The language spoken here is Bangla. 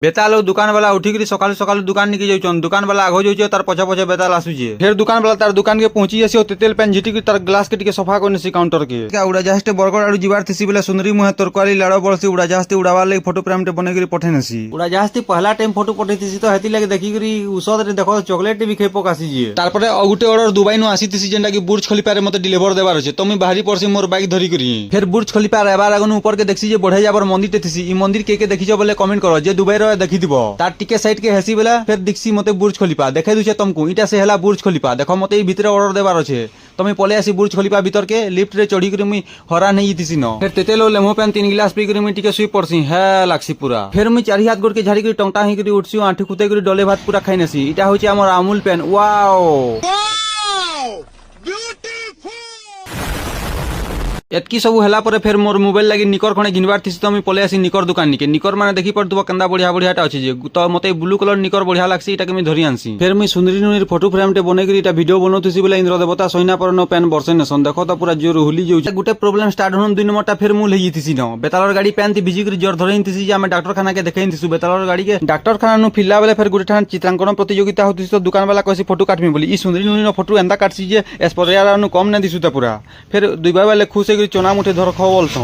বেতাল ও দোকান বালা উঠিকি সকাল সকাল দোকান নিকে যাচ্ছেন। দোকান বালা আগ যাচ্ছে তার পছে পছে বেতাল আসুছে। ফের দোকান বালা তার দোকান কে পৌঁছি আসি তেতেল পেন ঝিটিকি তার গ্লাস কে টিকে সফা করে নেছি কাউন্টার কে। উড়াজাহাজে বরগড় আড়ু যাবার থিসি বেলে সুন্দরী মুহে তরকারি লাড় বলছি উড়াজাহাজে উড়াবার লাগি ফটো ফ্রেমটে বনাই করে পঠাই নেছি। উড়াজাহাজে পহলা টাইম ফটো পঠাইতিছি তো হেতি লাগি দেখি করি উসদরে দেখো চকলেট বি খাই পকাছি যে। তারপরে অগুটে অর্ডার দুবাই নু আসিতিছি যেটা কি বুর্জ খলিফার মতে ডেলিভার দেবার আছে। তো আমি বাহারি পড়ছি মোর বাইক ধরি করি। ফের বুর্জ খলিফার এবার আগুন উপর কে দেখছি যে বড়াই যাবার মন্দিরতে থিসি। ই মন্দির কে দেখিছ বলে কমেন্ট করো যে দুবাই র দেখি দিব। তার টিকে সাইড के हेसी बेला फिर दिखसी मते बुर्ज खलीफा देखे दुचे तुमको इटा से हेला बुर्ज खलीफा देखो मते भीतर ऑर्डर देबार আছে। তুমি পলে আসি বুর্জ খলিফা ভিতর কে লিফট রে চড়ি করে মুই হরান হই দিছি ন। ফের তেতেল ও লেমো পেন 3 গ্লাস পি করে মুই টিকে শুই পড়ছি হ্যাঁ লাগছি পুরা। ফের মুই চারি হাত গোড় কে ঝাড়ি করে টংটা হি করে উঠছি আঁঠি কুতে করে ডলে ভাত পুরা খাই নেছি। এটা হচ্ছে আমার আমুল পেন। ওয়াও এতকি সবু হেলা পরে ফের মোর মোবাইল লাগি নিকর খনে ঘিনবার থিস। তো আমি পলে আসি নিকর দোকান নিকে। নিকর মানে দেখি পড়তুব কেন্দা বড়িয়া বড়িয়াটা আছে যে। তো মতে ব্লু কলর নিকর বড়িয়া লাগছে এটাকে আমি ধরি আনছি। ফের মুই সুন্দরী নুনির ফটো ফ্রেমটে বনাই করি এটা ভিডিও বনতুছি বলে ইন্দ্র দেবতা সৈনা পরন পেন বর্ষে নেছন। দেখো তো পুরা জোর হুলি যাচ্ছে। গোটে প্রবলেম স্টার্ট হন 2 নম্বরটা ফের মু লই থিসি ন। বেতালর গাড়ি পেন তি ভিজি করে জোর ধরে থিসি যে আমি ডাক্তারখানা কে দেখাই থিসু। বেতালর গাড়ি কে ডাক্তারখানা নু ফিল্লা বেলে ফের গোটে ঠান চিত্রাঙ্কন প্রতিযোগিতা হতিস। তো দোকান वाला কইছি ফটো কাটমি বলি। ই সুন্দরী নুনির ফটো এন্দা কাটছি যে এসপরিয়ার নু কম না দিছু তা পুরা। ফের দুই ভাই বেলে খুশ হই করে চনা মুঠে ধর খাও বলছো।